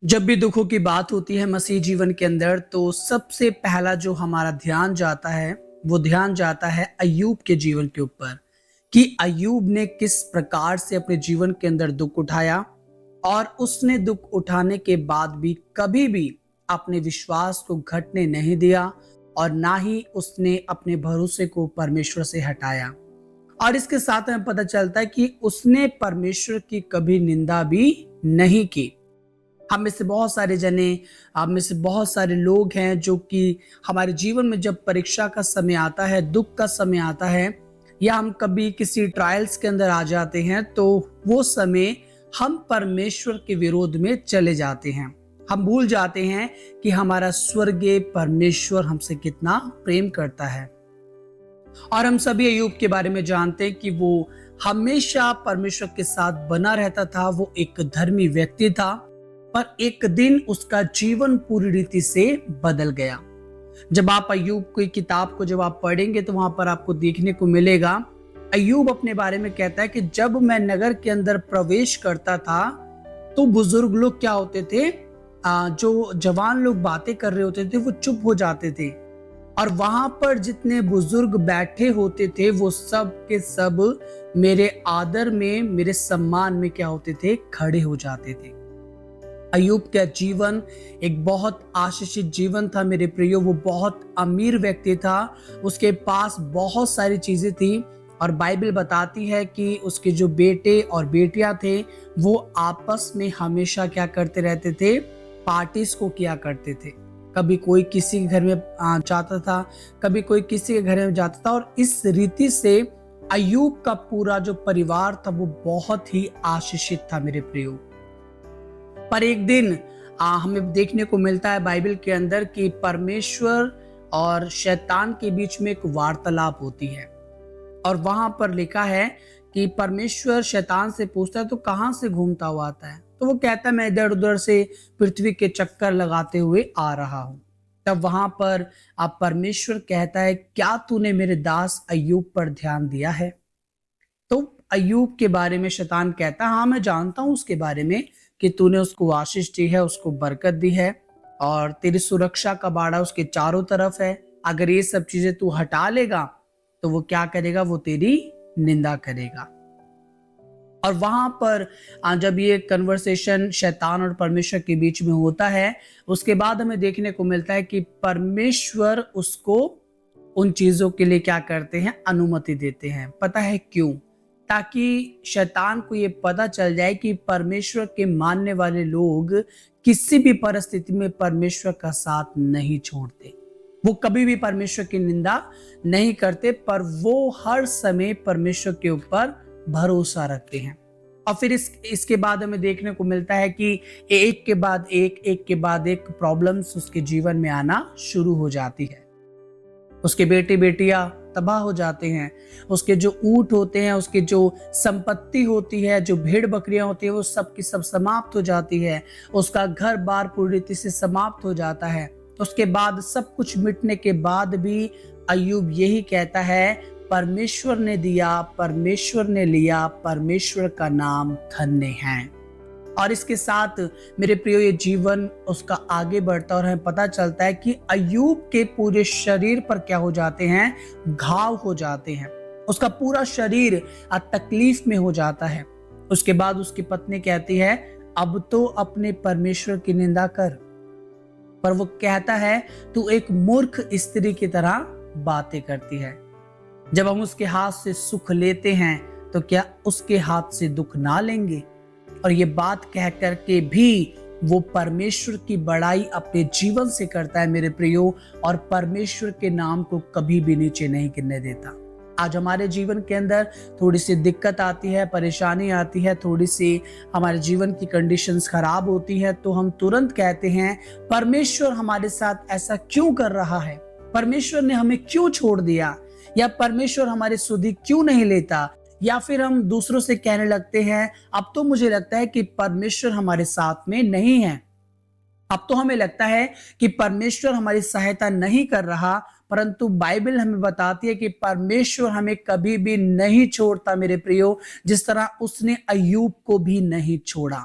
जब भी दुखों की बात होती है मसीह जीवन के अंदर तो सबसे पहला जो हमारा ध्यान जाता है वो ध्यान जाता है अय्यूब के जीवन के ऊपर कि अय्यूब ने किस प्रकार से अपने जीवन के अंदर दुख उठाया और उसने दुख उठाने के बाद भी कभी भी अपने विश्वास को घटने नहीं दिया और ना ही उसने अपने भरोसे को परमेश्वर से हटाया। और इसके साथ हमें पता चलता है कि उसने परमेश्वर की कभी निंदा भी नहीं की। हम में से बहुत सारे जने हम में से बहुत सारे लोग हैं जो कि हमारे जीवन में जब परीक्षा का समय आता है, दुख का समय आता है या हम कभी किसी ट्रायल्स के अंदर आ जाते हैं तो वो समय हम परमेश्वर के विरोध में चले जाते हैं। हम भूल जाते हैं कि हमारा स्वर्गीय परमेश्वर हमसे कितना प्रेम करता है। और हम सभी अय्यूब के बारे में जानते हैं कि वो हमेशा परमेश्वर के साथ बना रहता था। वो एक धर्मी व्यक्ति था, पर एक दिन उसका जीवन पूरी रीति से बदल गया। जब आप अय्यूब की किताब को जब आप पढ़ेंगे तो वहां पर आपको देखने को मिलेगा, अय्यूब अपने बारे में कहता है कि जब मैं नगर के अंदर प्रवेश करता था तो बुजुर्ग लोग क्या होते थे, जो जवान लोग बातें कर रहे होते थे वो चुप हो जाते थे और वहां पर जितने बुजुर्ग बैठे होते थे वो सब के सब मेरे आदर में, मेरे सम्मान में क्या होते थे, खड़े हो जाते थे। अय्यूब का जीवन एक बहुत आशीषित जीवन था मेरे प्रियो। वो बहुत अमीर व्यक्ति था, उसके पास बहुत सारी चीजें थी और बाइबल बताती है कि उसके जो बेटे और बेटियां थे वो आपस में हमेशा क्या करते रहते थे, पार्टीज को किया करते थे। कभी कोई किसी के घर में जाता था, कभी कोई किसी के घर में जाता था और इस रीति से अय्यूब का पूरा जो परिवार था वो बहुत ही आशीषित था मेरे प्रियो। पर एक दिन हमें देखने को मिलता है बाइबल के अंदर कि परमेश्वर और शैतान के बीच में एक वार्तालाप होती है और वहां पर लिखा है कि परमेश्वर शैतान से पूछता है तो कहां से घूमता हुआ आता है, तो वो कहता है मैं इधर उधर से पृथ्वी के चक्कर लगाते हुए आ रहा हूं। तब वहां पर आप परमेश्वर कहता है क्या तूने मेरे दास अय्यूब पर ध्यान दिया है। तो अय्यूब के बारे में शैतान कहता है हाँ मैं जानता हूं उसके बारे में कि तूने उसको आशीष दी है, उसको बरकत दी है और तेरी सुरक्षा का बाड़ा उसके चारों तरफ है। अगर ये सब चीजें तू हटा लेगा तो वो क्या करेगा, वो तेरी निंदा करेगा। और वहां पर जब ये कन्वर्सेशन शैतान और परमेश्वर के बीच में होता है उसके बाद हमें देखने को मिलता है कि परमेश्वर उसको उन चीजों के लिए क्या करते हैं, अनुमति देते हैं। पता है क्यों? ताकि शैतान को ये पता चल जाए कि परमेश्वर के मानने वाले लोग किसी भी परिस्थिति में परमेश्वर का साथ नहीं छोड़ते। वो कभी भी परमेश्वर की निंदा नहीं करते, पर वो हर समय परमेश्वर के ऊपर भरोसा रखते हैं। और फिर इसके बाद हमें देखने को मिलता है कि एक के बाद एक प्रॉब्लम्स उसके जीवन में आना शुरू हो जाती है। उसके बेटे बेटियां तबाह हो जाते हैं, उसके जो ऊंट होते हैं, उसके जो संपत्ति होती है, जो भेड़ बकरियां होती है वो सब की सब समाप्त हो जाती है। उसका घर बार पूरी रीति से समाप्त हो जाता है। उसके बाद सब कुछ मिटने के बाद भी अय्यूब यही कहता है परमेश्वर ने दिया, परमेश्वर ने लिया, परमेश्वर का नाम धन्य है। और इसके साथ मेरे प्रियो ये जीवन उसका आगे बढ़ता और हमें पता चलता है कि अय्यूब के पूरे शरीर पर क्या हो जाते हैं, घाव हो जाते हैं। उसका पूरा शरीर तकलीफ में हो जाता है। उसके बाद उसकी पत्नी कहती है अब तो अपने परमेश्वर की निंदा कर, पर वो कहता है तू एक मूर्ख स्त्री की तरह बातें करती है। जब हम उसके हाथ से सुख लेते हैं तो क्या उसके हाथ से दुख ना लेंगे? और ये बात कह करके भी वो परमेश्वर की बड़ाई अपने जीवन से करता है मेरे प्रियो, और परमेश्वर के नाम को कभी भी नीचे नहीं गिरने देता। आज हमारे जीवन के अंदर थोड़ी सी दिक्कत आती है, परेशानी आती है, थोड़ी सी हमारे जीवन की कंडीशंस खराब होती है तो हम तुरंत कहते हैं परमेश्वर हमारे साथ ऐसा क्यों कर रहा है, परमेश्वर ने हमें क्यों छोड़ दिया, या परमेश्वर हमारी सुधि क्यों नहीं लेता। या फिर हम दूसरों से कहने लगते हैं अब तो मुझे लगता है कि परमेश्वर हमारे साथ में नहीं है, अब तो हमें लगता है कि परमेश्वर हमारी सहायता नहीं कर रहा। परंतु बाइबल हमें बताती है कि परमेश्वर हमें कभी भी नहीं छोड़ता मेरे प्रियो, जिस तरह उसने अय्यूब को भी नहीं छोड़ा।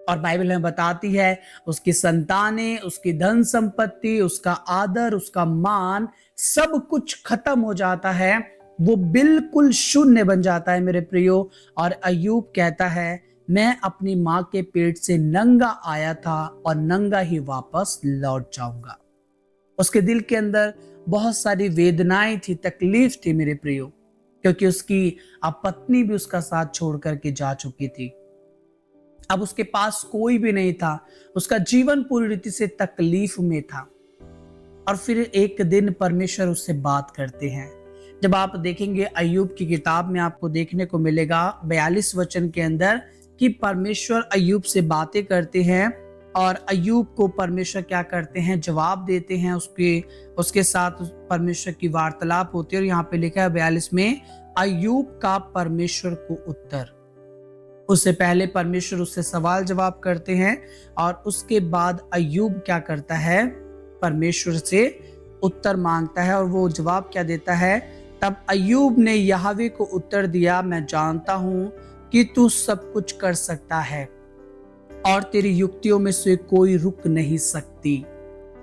और बाइबल हमें बताती है उसकी संतानें, उसकी धन संपत्ति, उसका आदर, उसका मान, सब कुछ खत्म हो जाता है। वो बिल्कुल शून्य बन जाता है मेरे प्रियो। और अय्यूब कहता है मैं अपनी माँ के पेट से नंगा आया था और नंगा ही वापस लौट जाऊंगा। उसके दिल के अंदर बहुत सारी वेदनाएं थी, तकलीफ थी मेरे प्रियो, क्योंकि उसकी अब पत्नी भी उसका साथ छोड़ करके जा चुकी थी। अब उसके पास कोई भी नहीं था। उसका जीवन पूरी रीति से तकलीफ में था। और फिर एक दिन परमेश्वर उससे बात करते हैं। जब आप देखेंगे अय्यूब की किताब में आपको देखने को मिलेगा 42 वचन के अंदर कि परमेश्वर अय्यूब से बातें करते हैं और अय्यूब को परमेश्वर क्या करते हैं, जवाब देते हैं। उसके साथ परमेश्वर की वार्तालाप होती है। और यहाँ पे लिखा है 42 में, अय्यूब का परमेश्वर को उत्तर। उससे पहले परमेश्वर उससे सवाल जवाब करते हैं और उसके बाद अय्यूब क्या करता है, परमेश्वर से उत्तर मांगता है। और वो जवाब क्या देता है, तब अय्यूब ने यहोवा को उत्तर दिया, मैं जानता हूं कि तू सब कुछ कर सकता है और तेरी युक्तियों में से कोई रुक नहीं सकती।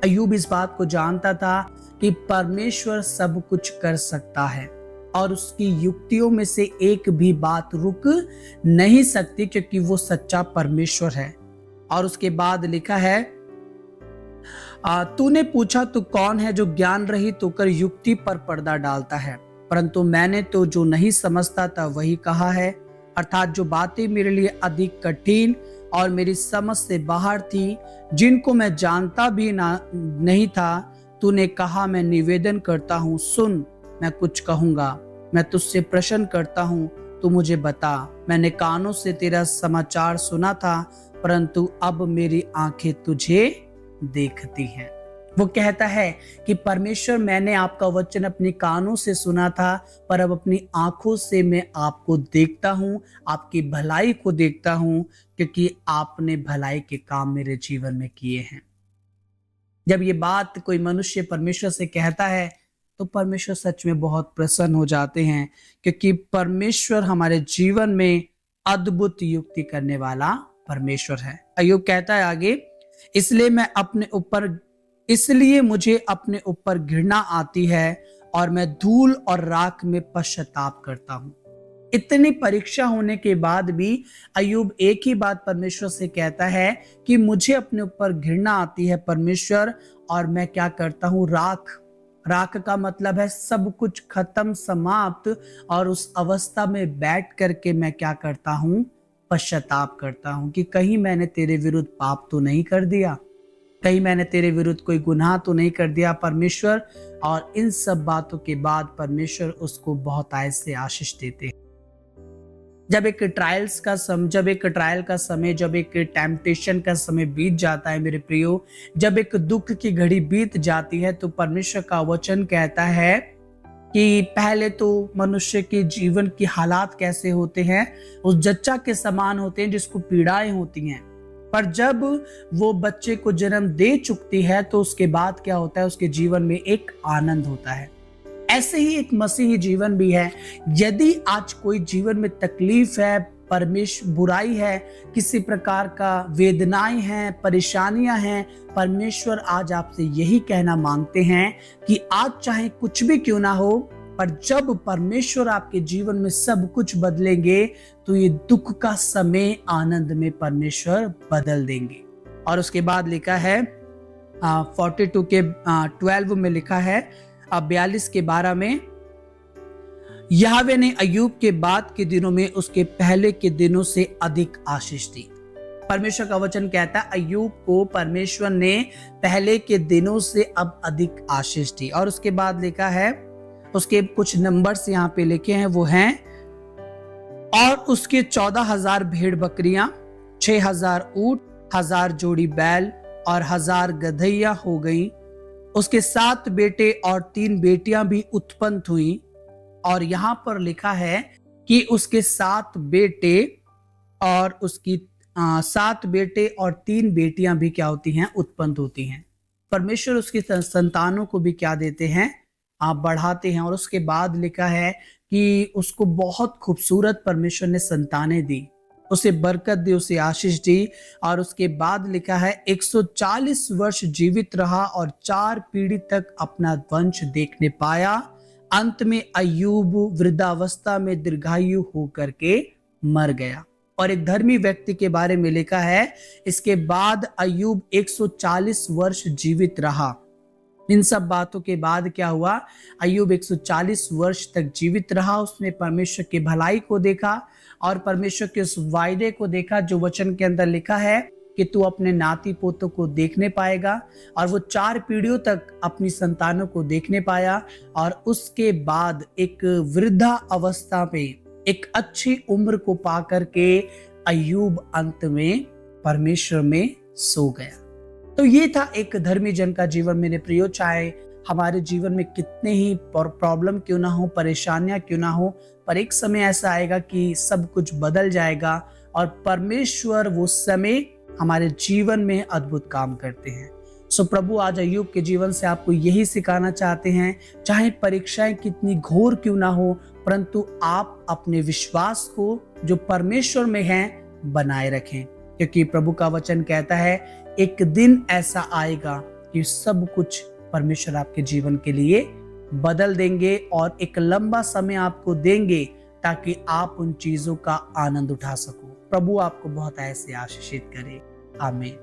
अय्यूब इस बात को जानता था कि परमेश्वर सब कुछ कर सकता है और उसकी युक्तियों में से एक भी बात रुक नहीं सकती, क्योंकि वो सच्चा परमेश्वर है। और उसके बाद लिखा है, तूने पूछा तू कौन है जो ज्ञान रहित होकर युक्ति पर पर्दा डालता है, परंतु मैंने तो जो नहीं समझता था वही कहा है, अर्थात जो बातें मेरे लिए अधिक कठिन और मेरी समझ से बाहर थी, जिनको मैं जानता भी नहीं था, तूने कहा मैं निवेदन करता हूँ, सुन मैं कुछ कहूंगा, मैं तुझसे प्रश्न करता हूँ, तू मुझे बता। मैंने कानों से तेरा समाचार सुना था, परंतु अब मेरी आंखें तुझे देखती हैं। वो कहता है कि परमेश्वर मैंने आपका वचन अपने कानों से सुना था, पर अब अपनी आंखों से मैं आपको देखता हूँ, आपकी भलाई को देखता हूँ, क्योंकि आपने भलाई के काम मेरे जीवन में किए हैं। जब ये बात कोई मनुष्य परमेश्वर से कहता है तो परमेश्वर सच में बहुत प्रसन्न हो जाते हैं, क्योंकि परमेश्वर हमारे जीवन में अद्भुत युक्ति करने वाला परमेश्वर है। अय्यूब कहता है आगे, इसलिए मुझे अपने ऊपर घृणा आती है और मैं धूल और राख में पश्चाताप करता हूं। इतनी परीक्षा होने के बाद भी अय्यूब एक ही बात परमेश्वर से कहता है कि मुझे अपने ऊपर घृणा आती है परमेश्वर, और मैं क्या करता हूं, राख का मतलब है सब कुछ खत्म, समाप्त। और उस अवस्था में बैठ करके मैं क्या करता हूं, पश्चाताप करता हूं कि कहीं मैंने तेरे विरुद्ध पाप तो नहीं कर दिया, कहीं मैंने तेरे विरुद्ध कोई गुनाह तो नहीं कर दिया परमेश्वर। और इन सब बातों के बाद परमेश्वर उसको बहुत आय से आशीष देते हैं। जब एक ट्रायल का समय, जब एक टेम्पटेशन का समय बीत जाता है मेरे प्रियो, जब एक दुख की घड़ी बीत जाती है, तो परमेश्वर का वचन कहता है कि पहले तो मनुष्य के जीवन की हालात कैसे होते हैं, उस जच्चा के समान होते हैं जिसको पीड़ाएं होती हैं। पर जब वो बच्चे को जन्म दे चुकती है तो उसके बाद क्या होता है, उसके जीवन में एक आनंद होता है। ऐसे ही एक मसीही जीवन भी है। यदि आज कोई जीवन में तकलीफ है, परमेश्वर बुराई है, किसी प्रकार का वेदनाएं हैं, परेशानियां हैं, परमेश्वर आज आपसे यही कहना मांगते हैं कि आज चाहे कुछ भी क्यों ना हो, पर जब परमेश्वर आपके जीवन में सब कुछ बदलेंगे तो ये दुख का समय आनंद में परमेश्वर बदल देंगे। और उसके बाद लिखा है 42 के 12 में लिखा है, 42 के 12 में, यहोवा ने अय्यूब के बाद के दिनों में उसके पहले के दिनों से अधिक आशीष दी। परमेश्वर का वचन कहता है अय्यूब को परमेश्वर ने पहले के दिनों से अब अधिक आशीष दी। और उसके बाद लिखा है, उसके कुछ नंबर्स यहाँ पे लिखे हैं, वो हैं, और उसके 14,000 भेड़ बकरियां, 6,000 ऊंट, 1,000 जोड़ी बैल और 1,000 गधैया हो गई। उसके 7 बेटे और 3 बेटियां भी उत्पन्न हुई। और यहां पर लिखा है कि उसके 7 बेटे और 3 बेटियां भी क्या होती हैं, उत्पन्न होती हैं। परमेश्वर उसकी संतानों को भी क्या देते हैं, आप बढ़ाते हैं। और उसके बाद लिखा है कि उसको बहुत खूबसूरत परमेश्वर ने संतानें दी। उसे बरकत दी, उसे आशीष दी। और उसके बाद लिखा है 140 वर्ष जीवित रहा और 4 पीढ़ी तक अपना वंश देखने पाया। अंत में अय्यूब वृद्धावस्था में दीर्घायु होकर के मर गया। और एक धर्मी व्यक्ति के बारे में लिखा है, इसके बाद अय्यूब 140 वर्ष जीवित रहा। इन सब बातों के बाद क्या हुआ, अय्यूब 140 वर्ष तक जीवित रहा। उसने परमेश्वर की भलाई को देखा और परमेश्वर के उस वायदे को देखा जो वचन के अंदर लिखा है कि तू अपने नाती पोतों को देखने पाएगा। और वो 4 पीढ़ियों तक अपनी संतानों को देखने पाया। और उसके बाद एक वृद्धा अवस्था में एक अच्छी उम्र को पा करके अय्यूब अंत में परमेश्वर में सो गया। तो ये था एक धर्मी जन का जीवन। मेरे प्रियो, चाहे हमारे जीवन में कितने ही प्रॉब्लम क्यों ना हो, परेशानियां क्यों ना हो, पर एक समय ऐसा आएगा कि सब कुछ बदल जाएगा और परमेश्वर वो समय हमारे जीवन में अद्भुत काम करते हैं। सो प्रभु आज अय्यूब के जीवन से आपको यही सिखाना चाहते हैं, चाहे परीक्षाएं कितनी घोर क्यों ना हो, परंतु आप अपने विश्वास को जो परमेश्वर में है बनाए रखें। क्योंकि प्रभु का वचन कहता है एक दिन ऐसा आएगा कि सब कुछ परमेश्वर आपके जीवन के लिए बदल देंगे और एक लंबा समय आपको देंगे ताकि आप उन चीजों का आनंद उठा सको। प्रभु आपको बहुत ऐसे आशीषित करे। आमीन।